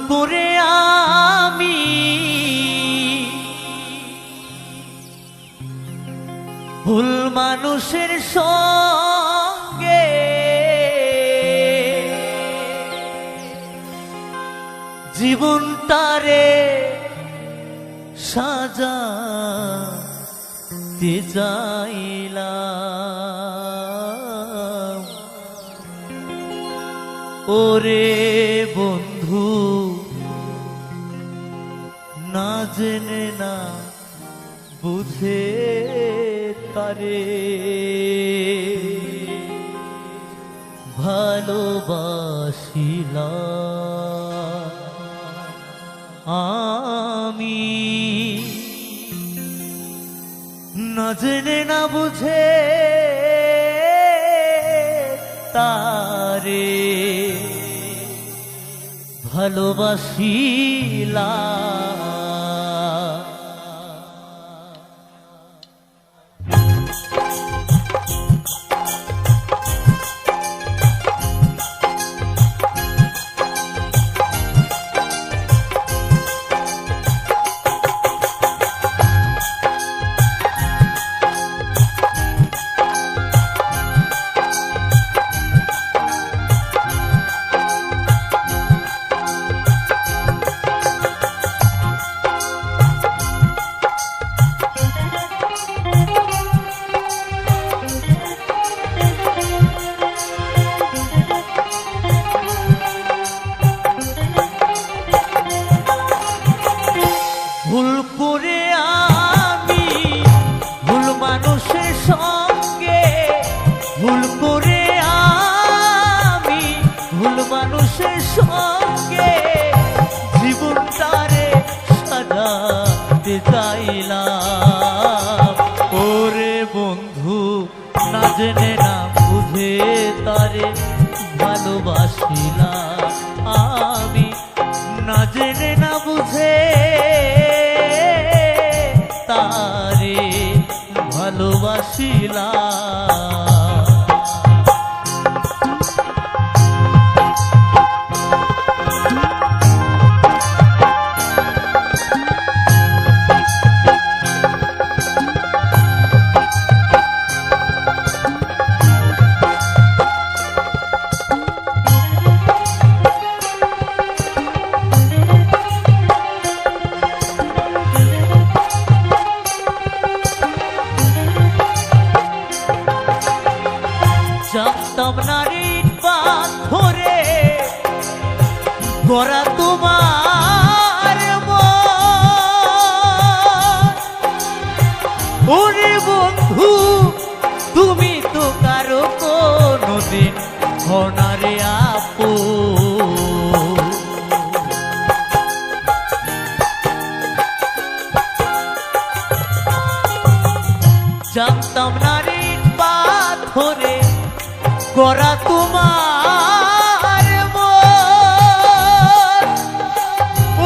করে আমি ভুল মানুষের সঙ্গে জীবনটারে সাজাতে চাইলাম। ওরে বন্ধু না জেনে না বুঝে তারে ভালোবাসিলাম আমি, না জেনে না বুঝে তারে ভালোবাসিলাম। ভুল করে আমি ভুল মানুষের সঙ্গে, ভুল করে আমি ভুল মানুষের সঙ্গে জীবনটারে সাজাতে চাইলাম। ওরে বন্ধু না জেনে না বুঝে তারে ভালোবাসিলাম আমি, না জেনে না বুঝে তারে ভালোবাসিলাম। জানতাম না রে পাথরে গড়া তোমার মন। ওরে বন্ধু তুমি তো কারো কোনদিন হনারে আপন। জানতাম না রে পাথরে গড়া তোমার মন।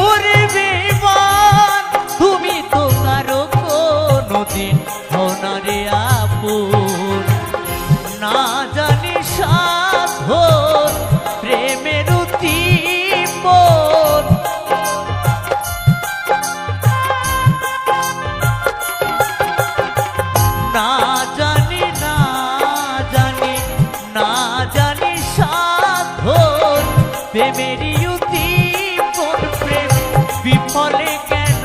ওরে বেঈমান তুমি তো কারো কোনদিন হনারে আপন। না জানি সাধন প্রেমের উদ্দীপন, না জানি না জানি না জানি সাধন প্রেমেরই উদ্দীপন। প্রেম বিফলে কেন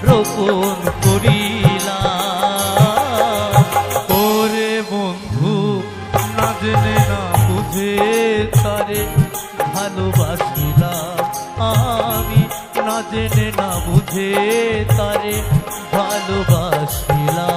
রোপণ করিলাম। ওরে বন্ধু না জেনে না বুঝে তারে ভালোবাসিলাম আমি, না জেনে না বুঝে তারে ভালোবাসিলাম।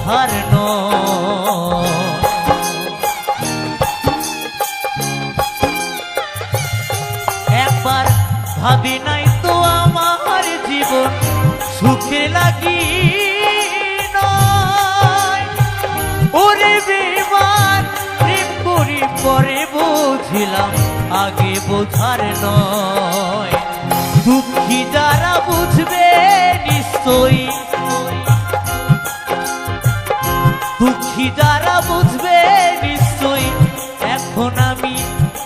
বোঝার নয়। একবার ভাবি নাই তো আমার জীবন সুখে লাগি নয়। ওরে বেমান প্রেম করি পরে বুঝিলাম আগে বোঝার নয়। দুঃখী যারা বুঝবে নিশ্চয়ই, দুঃখী যারা বুঝবে নিশ্চয়ই, এখন আমি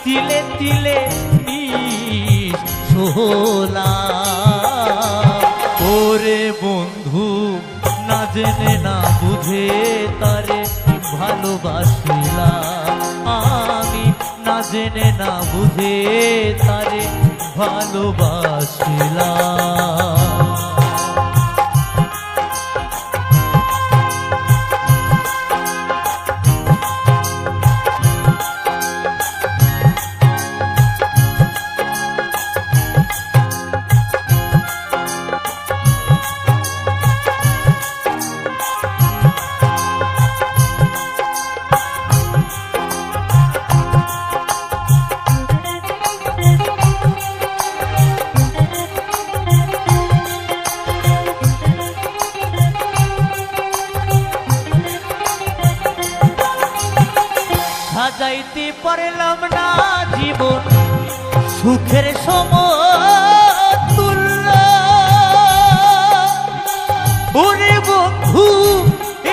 তিলে তিলে নিঃসোলাম। ওরে বন্ধু না জেনে না বুঝে তারে ভালোবাসিলাম আমি, না জেনে না বুঝে তারে ভালোবাসিলাম। সাজাইতে পারলাম না জীবন সুখের সমতুল্য। ওরে বন্ধু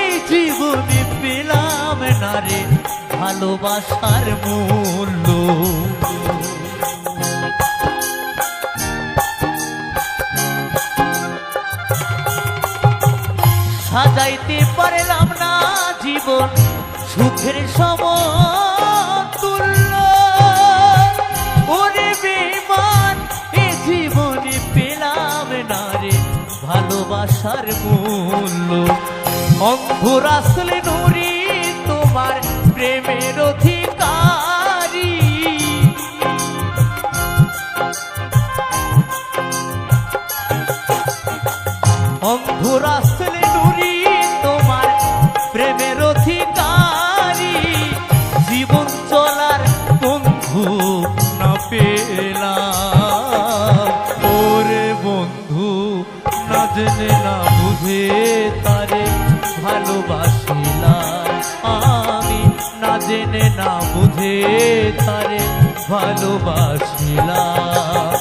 এই জীবনে পেলাম না রে ভালোবাসার মূল্য। সাজাইতে পারলাম না জীবন সুখের সমতুল্য। ওরে বেমান এ জীবনে পেলাম না রে ভালোবাসার মূল্য। অন্ধর আসলে নুরি তোমার প্রেমের অধিকারী, অন্ধর আসলে নুরি তোমার প্রেমের অধিকারী। জীবন চলার বন্ধু না পেলাম। ওরে বন্ধু না জেনে না বুঝে তারে ভালোবাসিলাম আমি, না জেনে না বুঝে তারে ভালোবাসিলাম।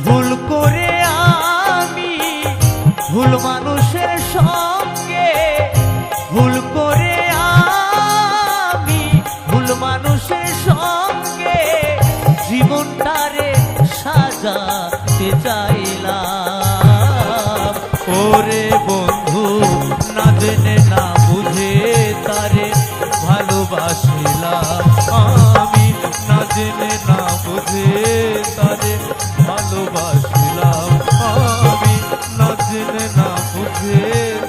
ভুল করে আমি ভুল মানুষের সঙ্গে, ভুল করে আমি ভুল মানুষের সঙ্গে জীবনটারে সাজাতে চাইলাম। ওরে বন্ধু না জেনে না বুঝে তারে ভালোবাসিলাম আমি, না জেনে না বুঝে তারে ভালোবাসিলাম আমি, না জেনে না বুঝে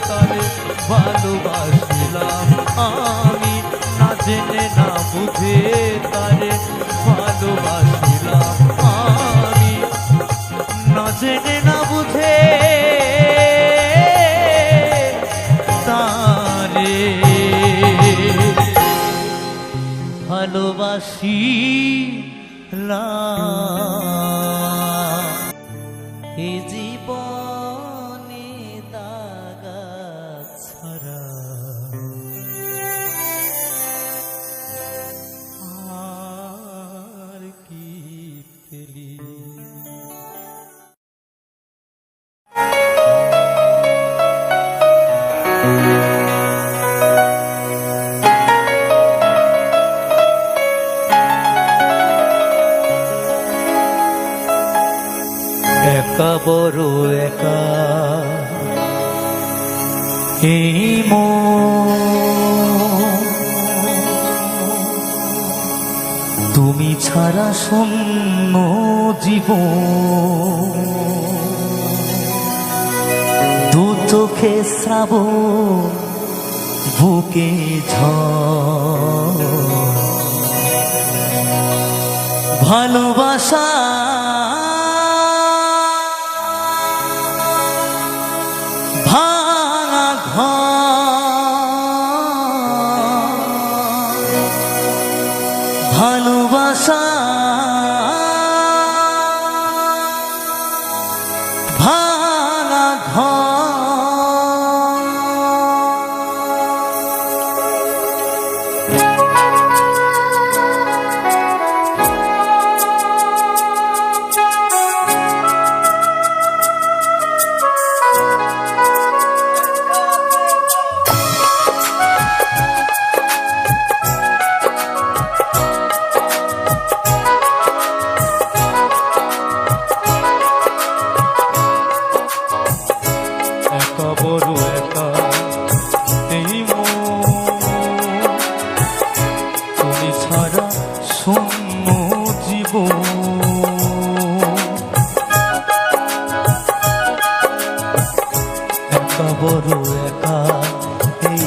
তারে ভালোবাসিলাম আমি, না জেনে না বুঝে তারে ভালোবাসিলাম আমি, না জেনে না বুঝে তারে ভালোবাসিলাম। এ জীবনে দাগা ছাড়া আর কি পেলি। একা বড় একা এই তুমি ছাড়া শূন্য জীবন। দু চোখে শ্রাবণ বুকে ঝড়, ভালোবাসা ভাঙা ঘর। ভালোবাসা ভাঙা ঘর বড় একা এই তুমি ছাড়া শূন্য জীবন একা বড় একা এই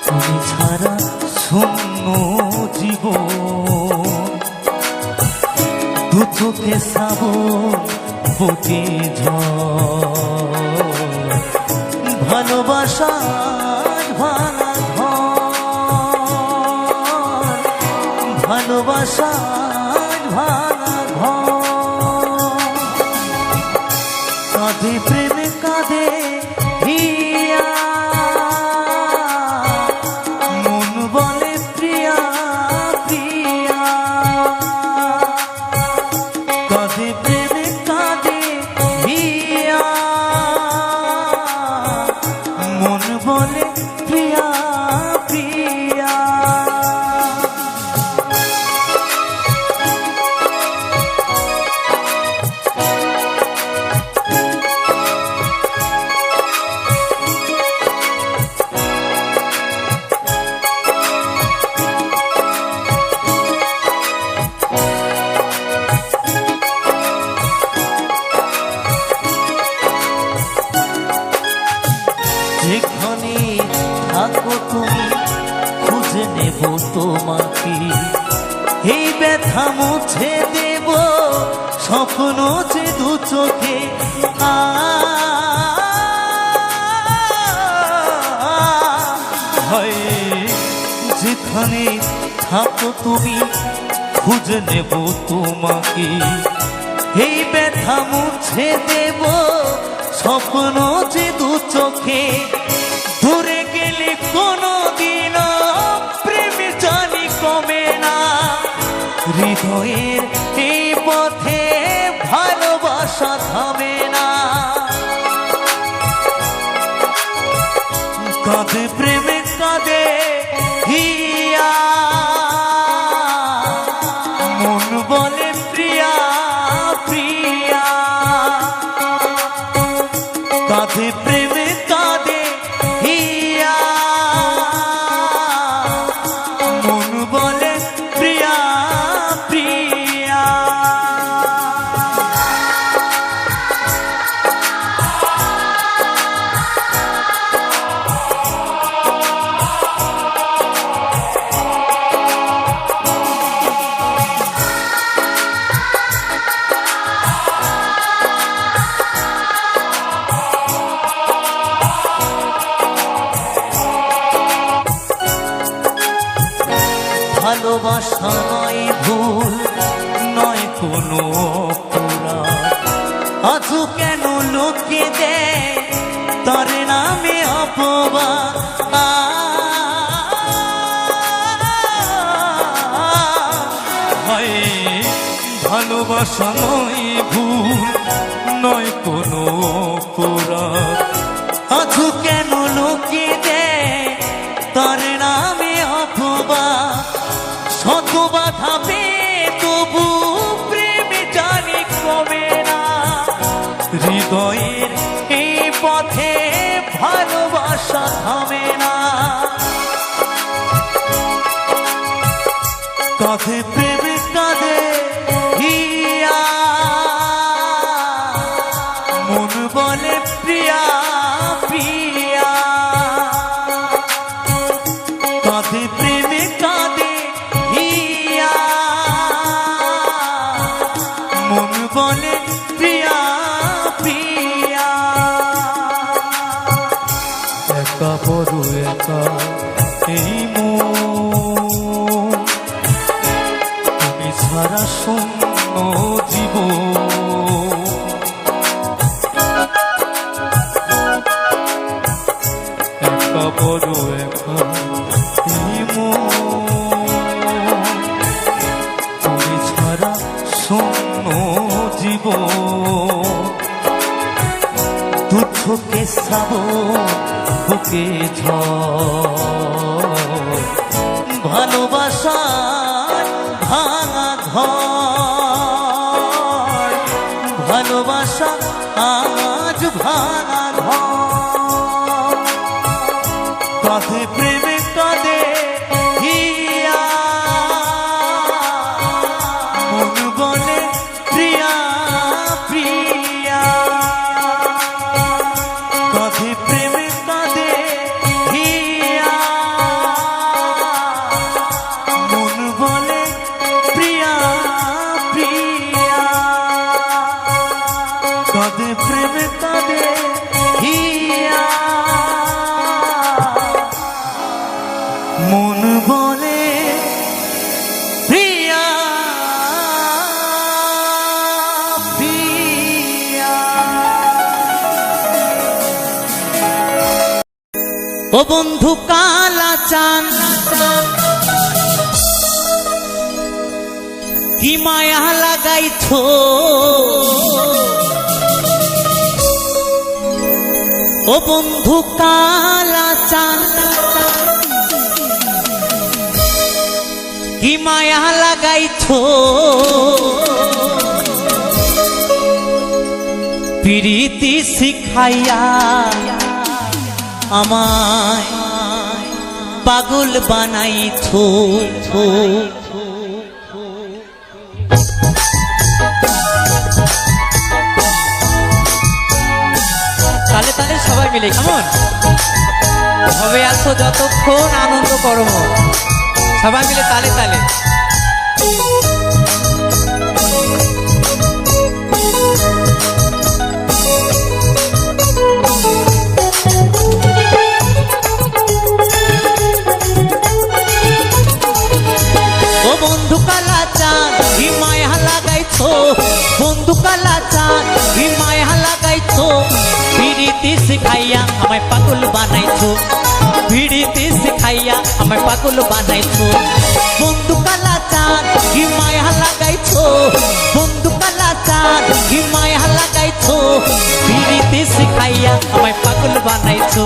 তুমি ছাড়া শূন্য জীবন দু চোখে শ্রাবণ বুকে ঝড় ভালোবাসার ভাঙা ঘর ভালোবাসার ভাঙা ঘর কাঁধে প্রেমে কাঁধে হিয়া মন বলে প্রিয়া প্রিয়া কাঁধে প্রেমে মন বলে প্রিয়া প্রিয়া যেখানে থাকো তুমি খুঁজে নেব তোমাকে এই ব্যথা মুছে দেব স্বপ্ন যে দু চোখে যেখানে থাকো তুমি খুঁজে নেব তোমাকে এই ব্যথা মুছে দেব স্বপ্ন যে দু চোখে দূরে গেলে কোনো দিন প্রেম জানি কমে না হৃদয়ের এই পথে ভালোবাসা থামে না কাঁধে প্রেমে কাঁধে হিয়া মন বলে প্রিয়া প্রিয়া কাঁধে প্রেমে কাঁধে হিয়া মন বলে প্রিয়া প্রিয়া ভালোবাসা নয় ভুল নয় কোনো অপরাধ আজও কেন লোকে দেয় তার নামে অপবাদ ভালোবাসা নয় ভুল নয় কোনো অপরাধ আজও কেন লোকে দেয় তার নামে অপবাদ শত বাধা তবু প্রেম জানি কমে না হৃদয়ের এই পথে ভালোবাসা থামে না কাঁধে প্রেমে কাঁধে হিয়া মন বলে প্রিয়া প্রিয়া কাঁধে প্রেমে কাঁধে হিয়া মন বলে প্রিয়া প্রিয়া একা বড় একা এই মন ছাড়া শূন্য জীবন, একা বড় একা এই মন, তুমি ছাড়া শূন্য জীবন, দু চোখে শ্রাবণ বুকে ঝড়, ভালোবাসার ভাঙা ঘর, ভালোবাসা আজ ভাঙা ঘর, কাঁধে প্রেমে কাঁধে হিয়া, মন বলে প্রিয়া প্রিয়া, কাঁধে প্রেমে কাঁধে হিয়া, মন বলে প্রিয়া প্রিয়া, কাঁধে প্রেমে কাঁধে হিয়া, মন বলে প্রিয়া প্রিয়া। ও বন্ধু কালা চান কি মায়া লাগাইছো, ও বন্ধু কালা চান কি মায়া লাগাইছো, প্রীতি শিখাইয়া আমায় পাগল বানাইছো, তালে তালে সবাই মিলে কেমন হবে আছো যতক্ষণ আনন্দ করব, সবাই মিলে তালে তালে। ও বন্ধু কালা চাঁদ কি মায়া লাগাইছো, বন্ধু কালা চাঁদ কি মায়া লাগাইছো, প্রীতি শিখাইয়া আমায় পাগল বানাইছো, প্রীতি শিখাইয়া আমায় পাগল বানাইছো, বন্ধু কালা চাঁদ কি মায়া লাগাইছো, বন্ধু কালা চাঁদ কি মায়া লাগাইছো, প্রীতি শিখাইয়া আমায় পাগল বানাইছো,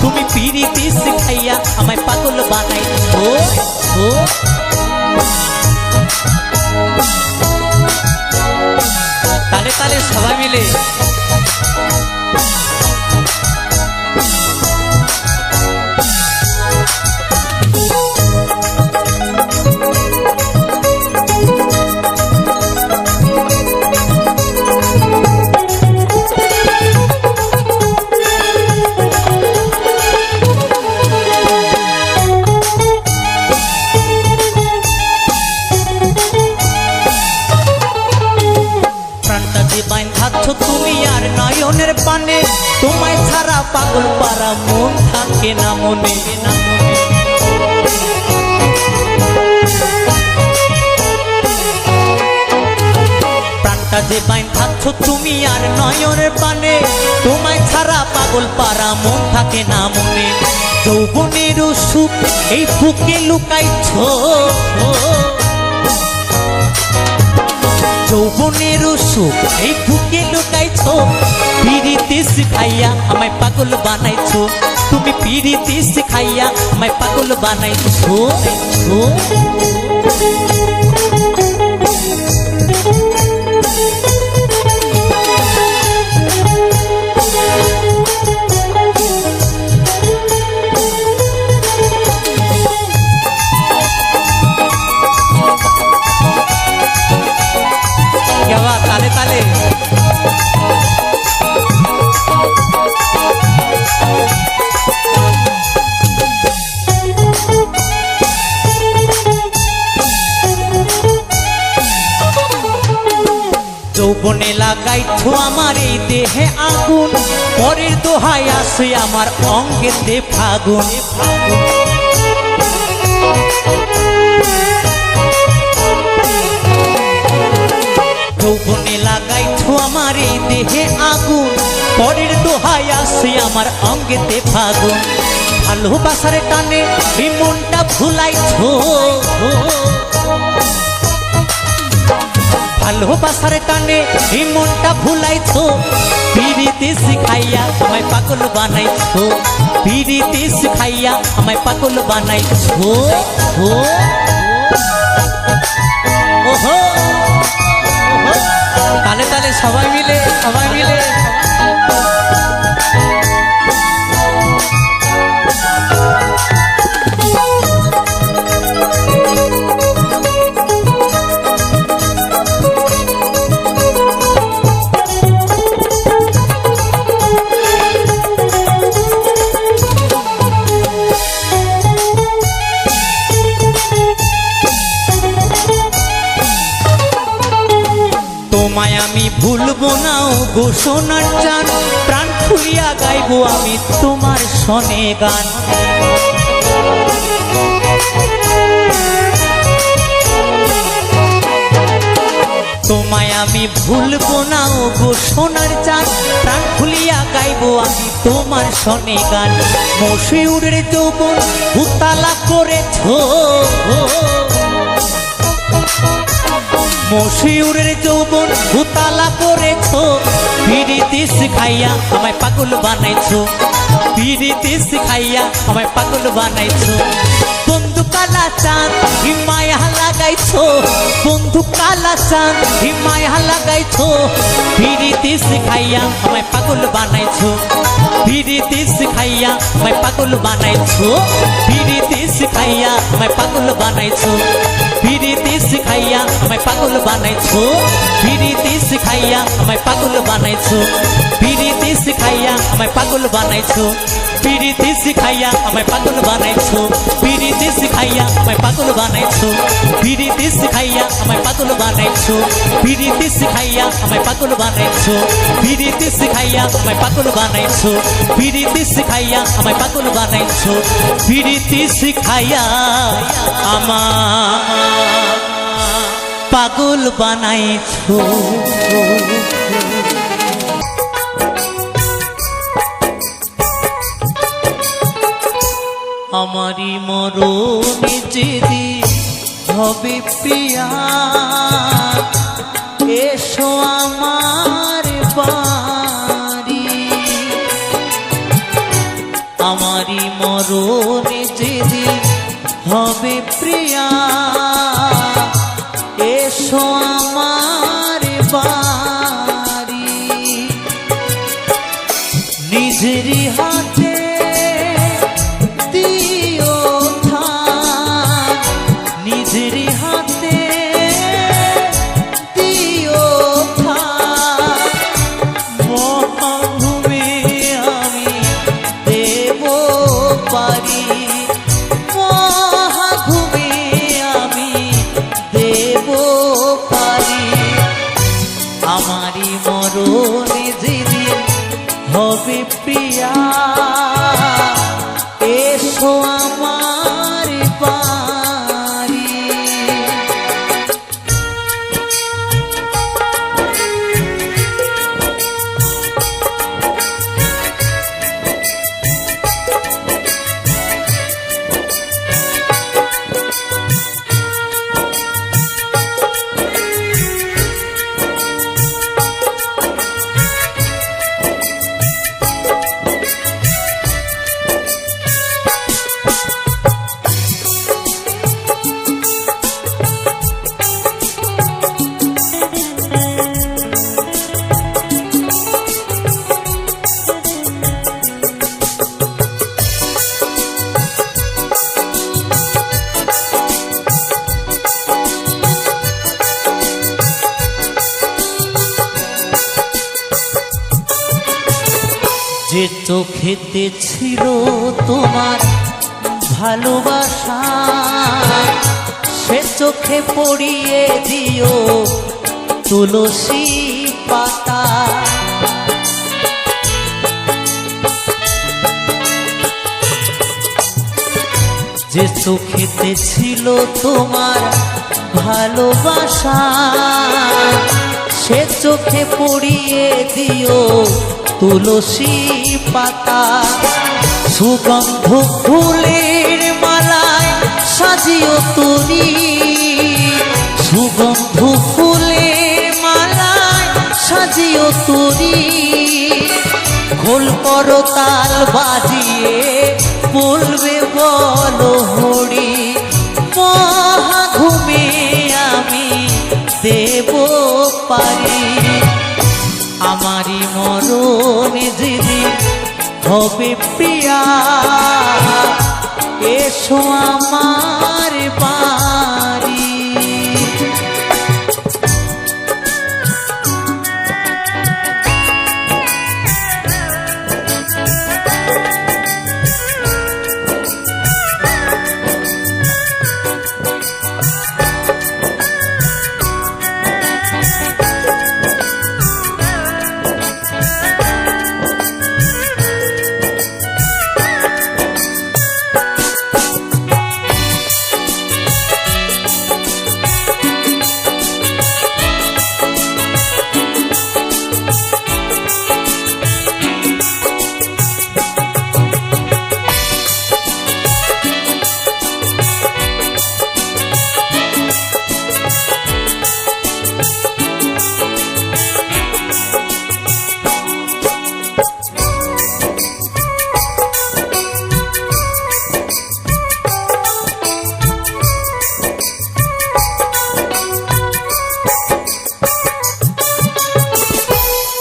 তুমি প্রীতি শিখাইয়া আমায় পাগল বানাইছো। তালে তালে সবাই মিলে তুমি আর নয়নের পানে, তোমায় ছাড়া পাগল পারা মন থাকে না মনে, প্রাণটা যে বাইন থাকছ তুমি আর নয়নের পানে, তোমায় ছাড়া পাগল পারা মন থাকে না মনে, যৌবনের সুখ এই বুকে লুকাইছ, যৌবনের সুখ এই বুকে লুকাইছো, প্রীতি শিখাইয়া আমায় পাগল বানাইছো, তুমি প্রীতি শিখাইয়া আমায় পাগল বানাইছো। তালে তালে যৌবনে লাগাইছো আমার এই দেহে আগুন, পরের দোহাই আসে আমার অঙ্গেতে ফাগুন, আমার অঙ্গেতে ফাগুন ভালোবাসার টানে এই মনটা ভুলাইছো ভালোবাসার টানে এই মনটা ভুলাইছো পিরিতি শিখাইয়া আমায় পাগল বানাইছো পিরিতি শিখাইয়া আমায় পাগল বানাইছো ওহো তালে তালে সবাই মিলে তোমায় আমি ভুলবো না গো সোনার চান প্রাণ খুলিয়া গাইবো আমি তোমার শনে গান তোমায় আমি ভুলবো না গো সোনার চান প্রাণ খুলিয়া গাইবো আমি তোমার শনে গান মশিউরের যৌবন উতালা করেছো মশিউরের যৌবন উতালা করেছো পিরিতি শিখাইয়া আমায় পাগল বানাইছো পিরিতি শিখাইয়া আমায় পাগল বানাইছো বন্ধু কালা চাঁদ মায়া লাগাইছো বন্ধু কালা চাঁদ মায়া লাগাইছো পিরিতি শিখাইয়া আমায় পাগল বানাইছো পিরিতি শিখাইয়া আমায় পাগল বানাইছো পিরিতি শিখাইয়া আমায় পাগল বানাইছো পিরিতি শিখাইয়া আমায় পাগল বানাইছো পিরিতি শিখাইয়া আমায় পাগল বানাইছো পিরিতি শিখাইয়া আমায় পাগল বানাইছো পিরিতি শিখাইয়া আমায় পাগল বানাইছো পিরিতি শিখাইয়া আমায় পাগল বানাইছো পিরিতি শিখাইয়া আমায় পাগল বানাইছো পিরিতি শিখাইয়া আমায় পাগল বানাইছো পিরিতি শিখাইয়া আমায় পাগল বানাইছো পিরিতি শিখাইয়া আমায় পাগল বানাইছো পিরিতি শিখাইয়া আমায় পাগল বানাইছো আমারি মরণে যেদিন হবে প্রিয়া এসো আমার বাড়ি আমারি মরণে যেদিন হবে প্রিয়া এসো আমার বাড়ি নিজেরই হাতে দিও থান নিজেরই হাতে দিও থান মহাভূমে আমি দেব পারি মহাভূমে আমি দেব পারি আমারি মরণে যেদিন হবে প্রিয়া এসো আমার বাড়ি যে চোখেতে ছিল তোমার ভালোবাসা সে চোখে পড়িয়ে দিও তুলসী পাতা যে চোখেতে ছিল তোমার ভালোবাসা সে চোখে পড়িয়ে দিও তুলসী পাতা সুগন্ধ ফুলের মালায় সাজিও তুমি সুগন্ধ ফুলের মালায় সাজিও তুমি খোল করো তাল বাজিয়ে বলবে বলো হরি মহা ঘুমে আমি দেব পারি আমারই মরণে যেদিন হবে প্রিয়া এসো আমার বাড়ি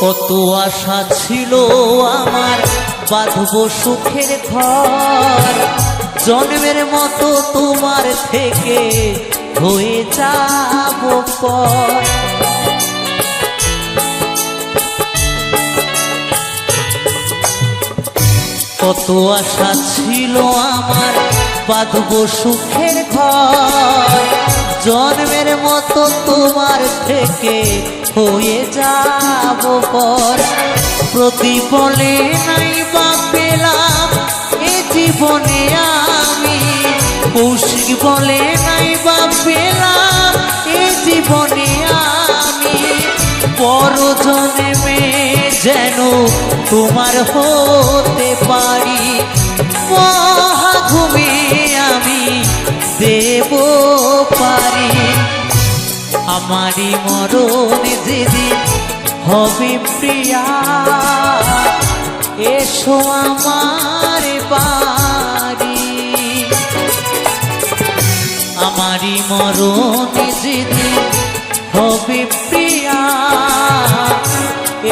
কত আশা ছিল আমার বাঁধব সুখের ঘর জন্মের মতো তোমার থেকে হয়ে যাব পর কত আশা ছিল আমার বাঁধব সুখের ঘর জন্মের মতো তোমার থেকে হয়ে যাব পর প্রতিফলে নাই বা পেলাম এ জীবনে আমি কৌশিক বলে নাই বা পেলাম এ জীবনে আমি পর জন্মে যেন তোমার হতে পারি মহা ঘুমে আমি দেব পারি আমারই মরণে যেদিন হবে প্রিয়া এসো আমার বাড়ি আমারই মরণে যেদিন হবে প্রিয়া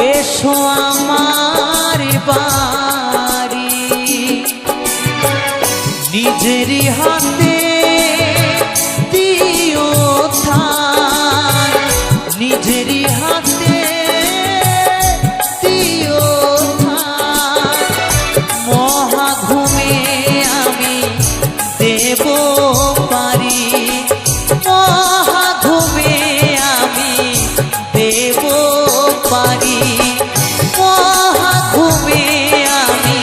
এসো আমার বাড়ি নিজেরই হাতে দিও থান নিজেরই হাতে দিও থান মহা ঘুমে আমি দেব পারি মহা ঘুমে আমি দেব পারি মহা ঘুমে আমি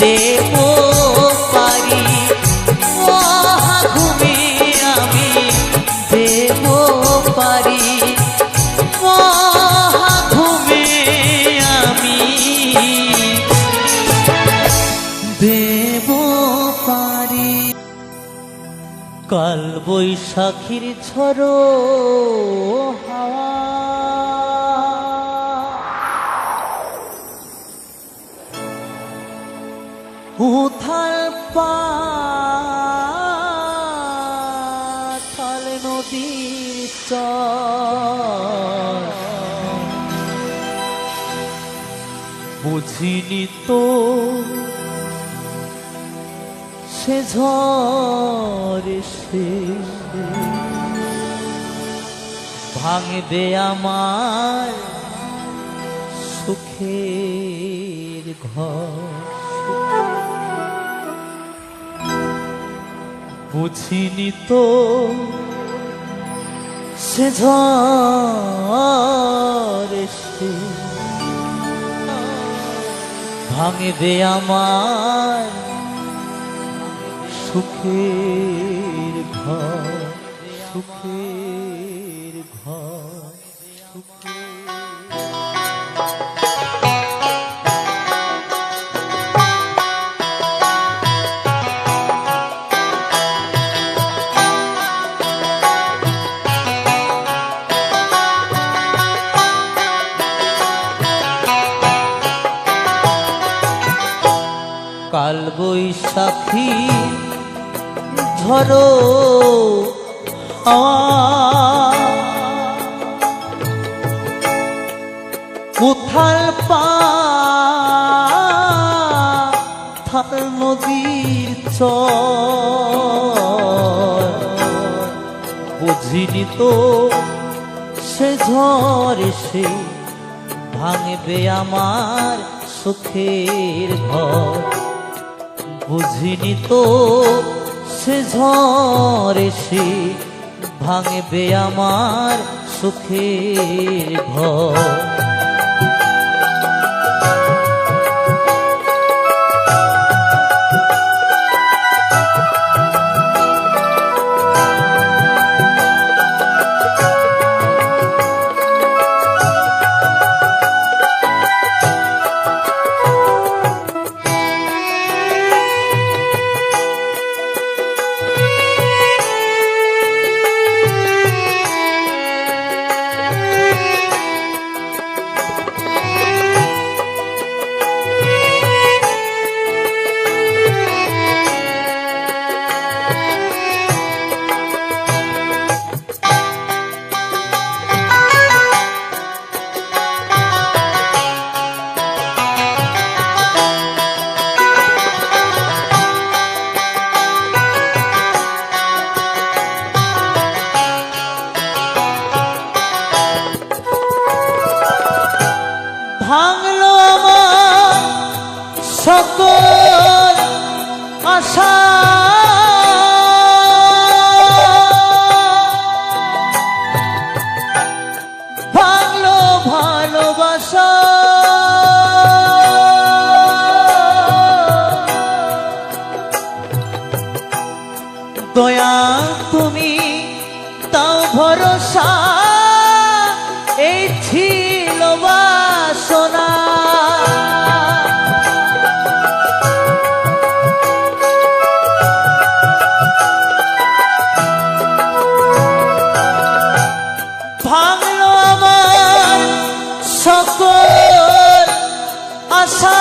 দেব পারি মহা ঘুমে আমি দেব পারি মহা ঘুমে আমি দেব পারি কাল বৈশাখীর ঝড়ো হাওয়া উথাল পাথাল নদীর চর বুঝিনি তো সে ঝড় সে ভাঙবে আমার সুখের ঘর বুঝিনি তো সে ঝড় সে ভাঙবে আমার সুখের ঘর সুখের ঘর সুখের বৈশাখী ঝড়ো উথাল পাথাল নদীর চর বুঝিনি তো সে ঝড় এসে ভাঙবে আমার সুখের ঘর বুঝিনি তো সে ঝড় এসে ভাঙবে আমার সুখের ঘর ভাঙলো আমার সকল আশা ভাঙলো ভালোবাসা দয়া তুমি তাও ভরসা এই ছিল বাসনা ভাঙলো আমার সকল আশা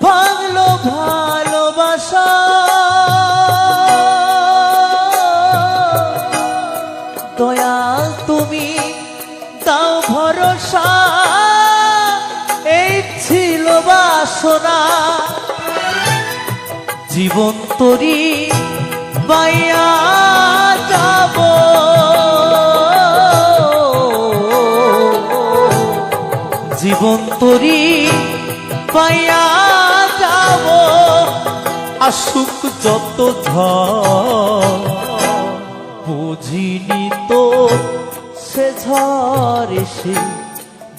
ভাঙলো ভালোবাসা দয়াল তুমি তাও ভরসা এই ছিল বাসনা জীবন তরি বাইয়া যাব জীবন তরি বাইয়া যাব আসুক যত ঝড় বুঝিনি তো সে ঝড় এসে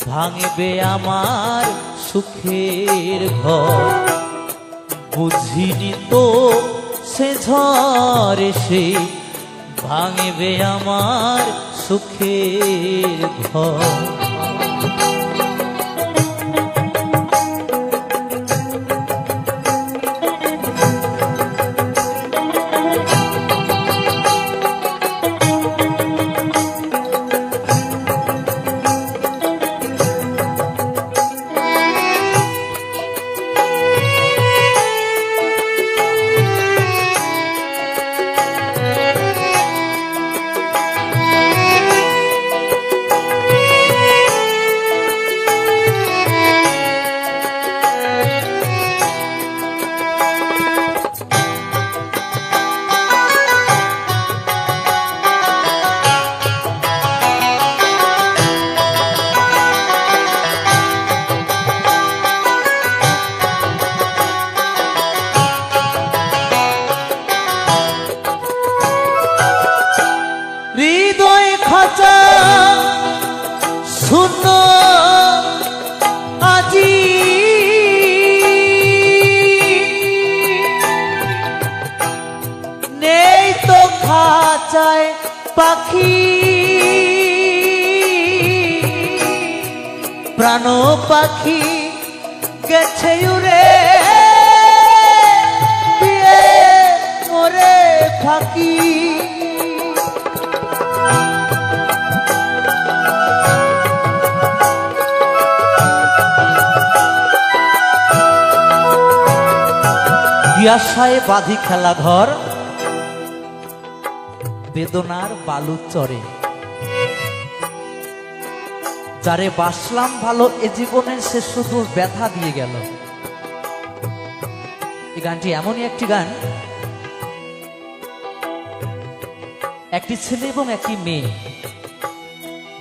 ভাঙবে আমার সুখের ঘর বুঝিনি তো সে ঝড় এসে ভাঙবে আমার সুখের ঘর হৃদয় খাঁচা শূন্য আজি নেই তো খাঁচায় পাখি প্রাণ পাখি গেছে উড়ে দিয়ে মোরে ফাঁকি কি আশায় বাঁধি খেলা ঘর, বেদনার বালু চরে। যারে বাসলাম ভালো এ জীবনে, সে শুধু ব্যথা দিয়ে গেল। এই গানটি এমনই একটি গান, একটি ছেলে এবং একটি মেয়ে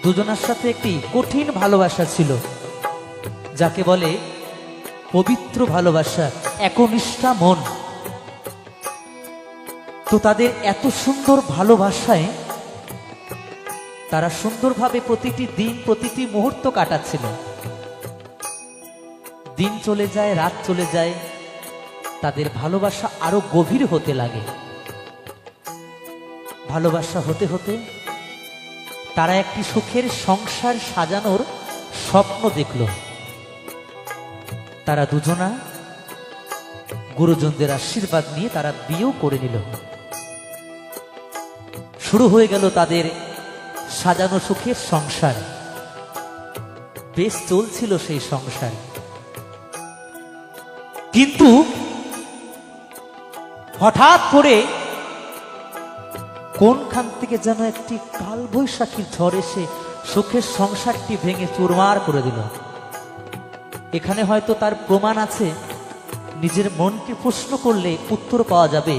দুজনের সাথে একটি কঠিন ভালোবাসা ছিল, যাকে বলে পবিত্র ভালোবাসা, একনিষ্ঠা মন। তো তাদের এত সুন্দর ভালোবাসায় তারা সুন্দরভাবে প্রতিটি দিন প্রতিটি মুহূর্ত কাটাচ্ছিল। দিন চলে যায়, রাত চলে যায়, তাদের ভালোবাসা আরো গভীর হতে লাগে। ভালোবাসা হতে হতে তারা একটি সুখের সংসার সাজানোর স্বপ্ন দেখল। তারা দুজনা গুরুজনদের আশীর্বাদ নিয়ে তারা বিয়েও করে নিল। শুরু হয়ে গেল তাদের সাজানো সুখের সংসার। বেশ চলছিল সেই সংসার, কিন্তু হঠাৎ করে কোনখান থেকে যেন একটি কালবৈশাখীর ঝড় এসে সুখের সংসারটি ভেঙে চুরমার করে দিল। এখানে হয়তো তার প্রমাণ আছে, নিজের মনকে প্রশ্ন করলে উত্তর পাওয়া যাবে।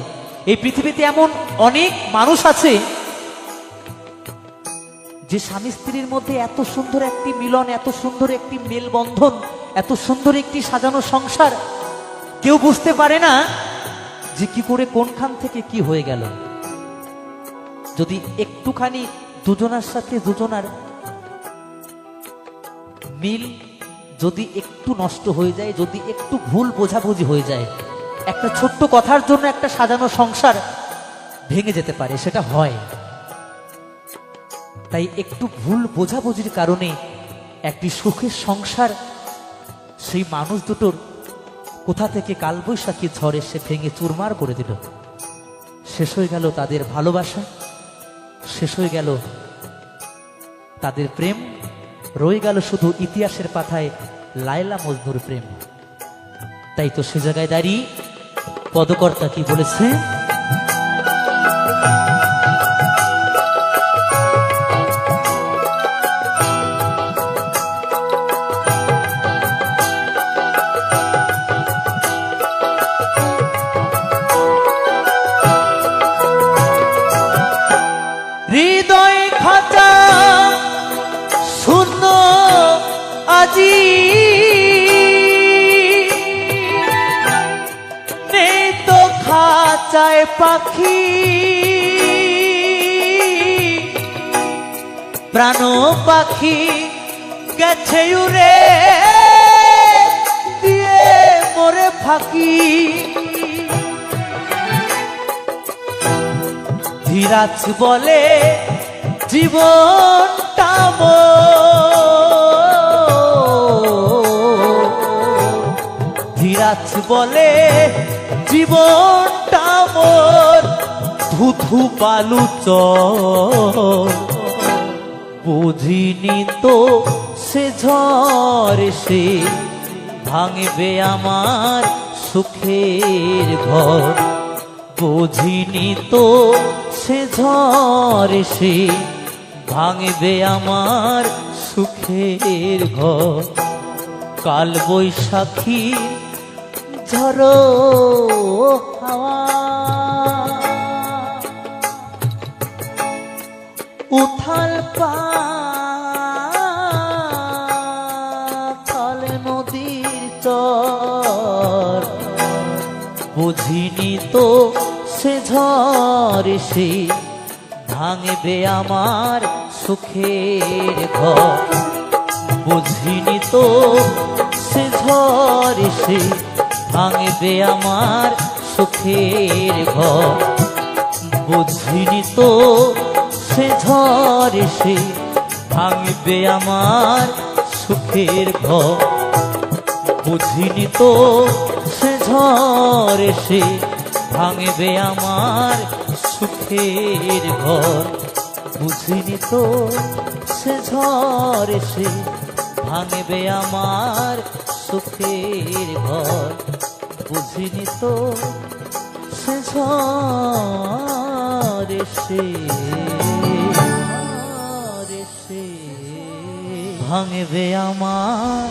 এই পৃথিবীতে এমন অনেক মানুষ আছে যে স্বামী স্ত্রীর মধ্যে এত সুন্দর একটি মিলন, এত সুন্দর একটি মেলবন্ধন, এত সুন্দর একটি সাজানো সংসার, কেউ বুঝতে পারে না যে কি করে কোনখান থেকে কি হয়ে গেল। যদি একটুখানি দুজনার সাথে দুজনার মিল যদি একটু নষ্ট হয়ে যায়, যদি একটু ভুল বোঝাবুঝি হয়ে যায়, একটা ছোট্ট কথার জন্য একটা সাজানো সংসার ভেঙে যেতে পারে, সেটা হয়। তাই একটু ভুল বোঝাবুঝির কারণে একটি সুখের সংসার সেই মানুষ দুটোর কোথা থেকে কালবৈশাখী ঝড়ে সে ভেঙে চুরমার করে দিল। শেষ হয়ে গেল তাদের ভালোবাসা, শেষ হয়ে গেল তাদের প্রেম, রয়ে গেল শুধু ইতিহাসের পাতায় লায়লা মজনুর প্রেম। তাই তো সে জায়গায় দাঁড়িয়ে পদকর্তা কি বলেছে, হৃদয় খাঁচা শূন্য আজি নেই তো খাঁচায় পাখি, প্রাণ পাখি গেছে উড়ে দিয়ে মোরে ফাঁকি। ধীরাজ বলে জীবনটা ধীরাজ বলে জীবনটা মোর ধুধু বালু চর, বুঝিনি তো সে ঝড় সে ভাঙবে আমার সুখের ঘর। বুঝিনি তো সে ঝড় সে ভাঙবে আমার সুখের ঘর। কাল বৈশাখী ঝড়ো হাওয়া উথাল পাথাল নদীর চর, বুঝিনি তো সে ঝড় সে ভাঙবে আমার সুখের ঘর। বুঝিনি তো সে ঝড় সে ভাঙবে আমার সুখের ঘর। বুঝিনি তো সে ঝড় সে ভাঙবে আমার সুখের ঘর। বুঝিনি তো সে ঝড় সে ভাঙবে আমার সুখের ঘর। বুঝিনি তো সে ঝড় সে ভাঙবে আমার সুখের ঘর। বুঝিনি তো সে ঝড় এসে ভাঙবে আমার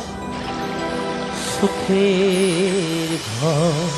সুখের ঘর।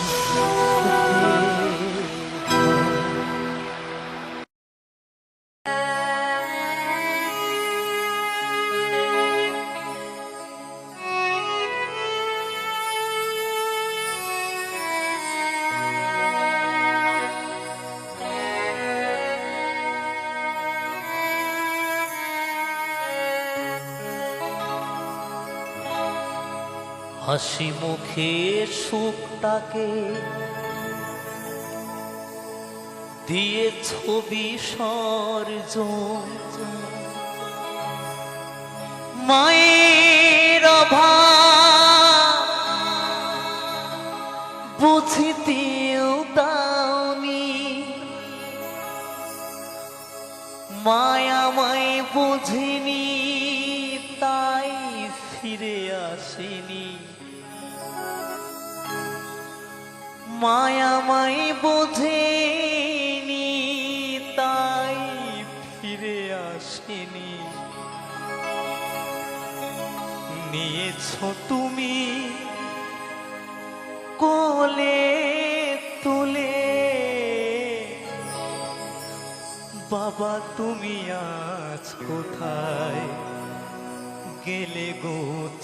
হাসি মুখে সুখটাকে দিয়ে ছবি সর্জন, মায়ের অভাব বুঝিতেও দাওনি, মায়ামায় বুঝিনি তাই ফিরে আসেনি, মায়ামায় বোঝেনি তাই ফিরে আসেনি। নিয়েছো তুমি কোলে তুলে, বাবা তুমি আজ কোথায় গেলে গো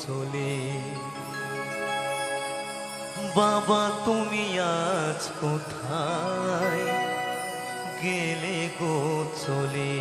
চলে, বাবা তুমি আজ কোথায় গেলে গো চলে।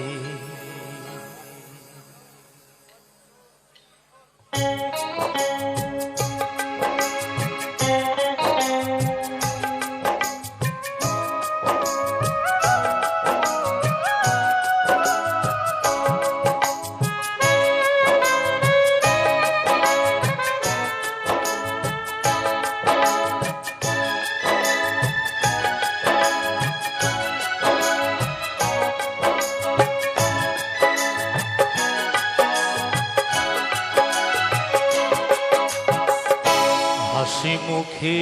হাসি মুখে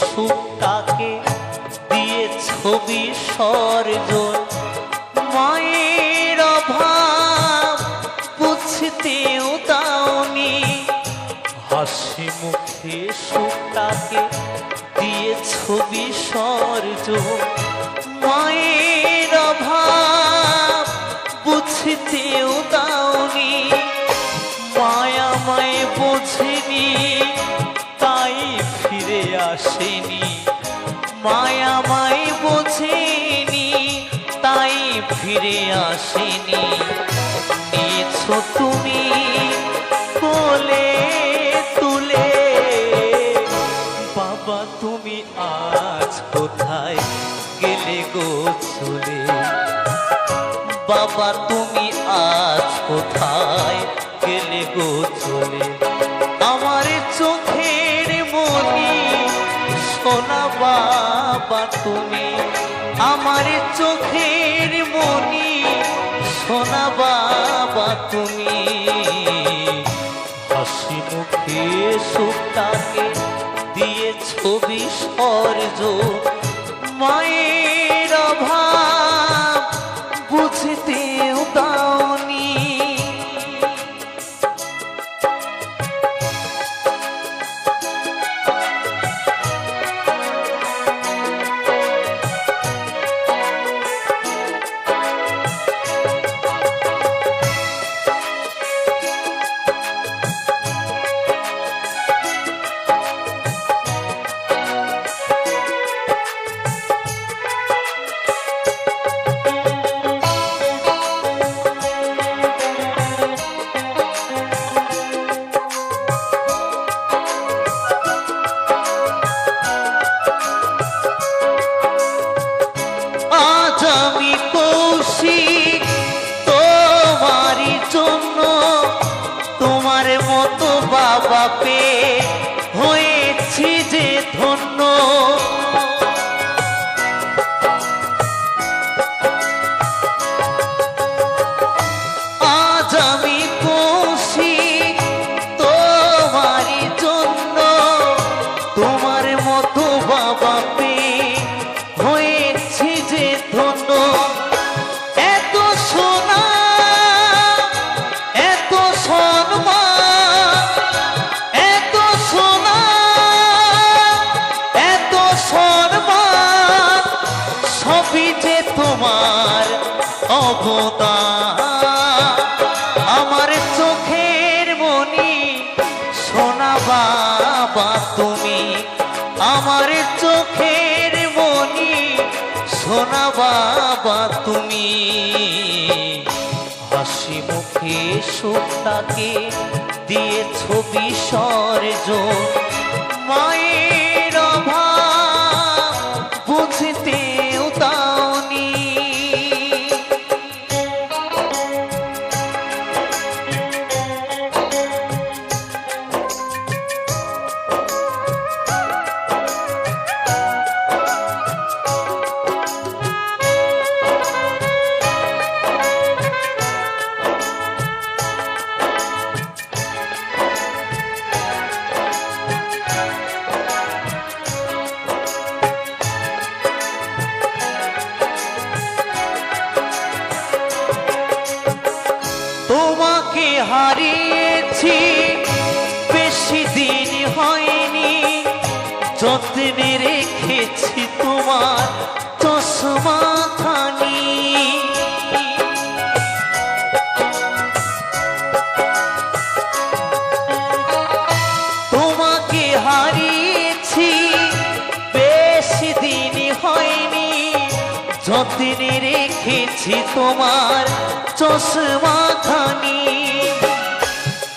সুখটাকে দিয়ে ছবি সর্জন, মায়ের অভাব বুঝতেও দাওনি। হাসি মুখে সুখটাকে দিয়ে ছবি সর্জন, মায়ের অভাব বুঝতেও দাওনি, মায়ামায় বোঝেনি তাই ফিরে আসেনি, মায়ামায় বোঝেনি তাই ফিরে আসেনি। নিয়েছো তুমি কোলে তুলে, বাবা তুমি আজ কোথায় গেলে গো চলে, বাবা তুমি আজ কোথায় গেলে গো চলে। আমার চোখের মনি সোনা বাবা তুমি, আমার চোখের মনি সোনা বাবা তুমি। হাসি মুখে সুখটাকে দিয়ে ছবি সর্জন, মায়ের অভাব বুঝতেও দাওনি। বাবা পেয়ে হয়েছি যে ধন্য, আজ আমি খুশি তোমারই জন্য, তোমার মতো বাবা পেয়ে হয়েছি যে ধন্য। এত সোনা এত সম্মান, এত সোনা এত সম্মান, সবই যে তোমার অবদান। আমার চোখের মনি সোনা বাবা তুমি, আমার চোখের মনি সোনা বাবা তুমি। হাসি মুখে সুখটাকে দিয়েছ বিসর্জন, মায়ের অভাব বুঝতেও দাওনি। তোমাকে হারিয়েছি বেশি দিন হয়নি, যত্নে রেখেছি তোমার চশমা খানি। তোমাকে হারিয়েছি বেশি দিন হয়নি, যত্নে রেখেছি তোমার চশমা খানি।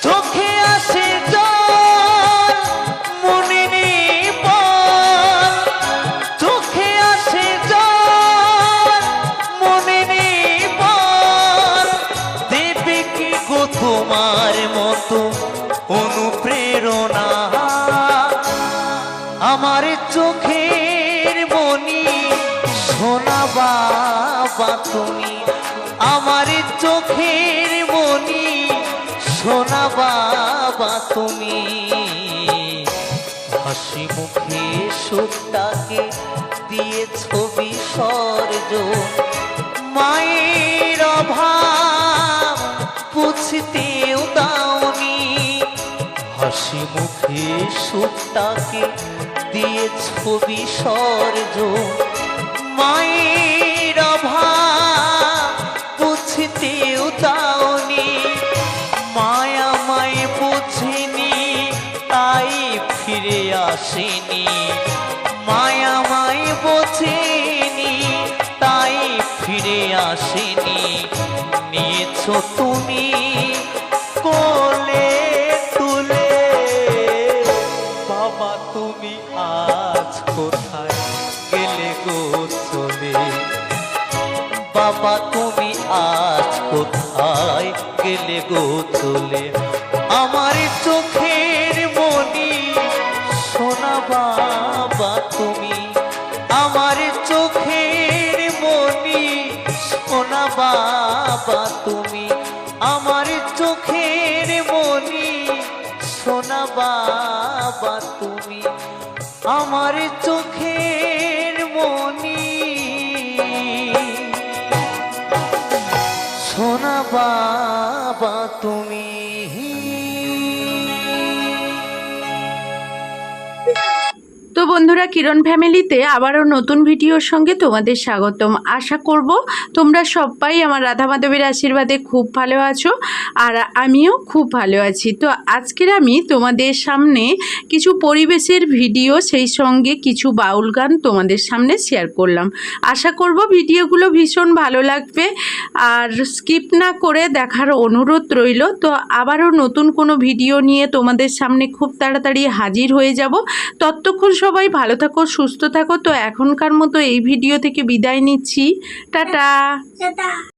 চোখে আসে জল মনে নেই বল, চোখে আসে জল মনে নেই বল, দেবে কি গো তোমার মতো অনুপ্রেরণা। আমার চোখের মনি সোনা বাবা তুমি, আমার চোখের মনি সোনা বাবা তুমি। হাসি মুখে সুখটাকে দিয়েছ বিসর্জন, মায়ের অভাব বুঝতেও দাওনি। হাসি মুখে সুখটাকে দিয়েছ বিসর্জন, মায়ের অভাব বুঝতেও দাওনি। মায়া মায় বুঝিনি তাই ফিরে আসেনি, মায়া মায় বোঝেনি তাই ফিরে আসেনি। নিয়েছো তুমি কোলে তুলে, বাবা তুমি আজ কোথায় গেলে গো চলে, বাবা তুমি আজ কোথায় গেলে গো চলে। আমার চোখের মনি সোনা বাবা তুমি, আমার চোখের মনি সোনা বাবা তুমি, আমার চোখের মনি সোনা বাবা তুমি, আমার চোখের মনি সোনা বাবা তুমি। তো বন্ধুরা, কিরণ ফ্যামিলিতে আবারও নতুন ভিডিওর সঙ্গে তোমাদের স্বাগতম। আশা করব তোমরা সবাই আমার রাধা মাধবের আশীর্বাদে খুব ভালো আছো, আর আমিও খুব ভালো আছি। তো আজকের আমি তোমাদের সামনে কিছু পরিবেশের ভিডিও, সেই সঙ্গে কিছু বাউল গান তোমাদের সামনে শেয়ার করলাম। আশা করব ভিডিওগুলো ভীষণ ভালো লাগবে, আর স্কিপ না করে দেখার অনুরোধ রইল। তো আবারও নতুন কোনো ভিডিও নিয়ে তোমাদের সামনে খুব তাড়াতাড়ি হাজির হয়ে যাব। ততক্ষণ সবাই ভালো থাকো, সুস্থ থাকো। তো এখনকার মতো এই ভিডিও থেকে বিদায় নিচ্ছি। টাটা।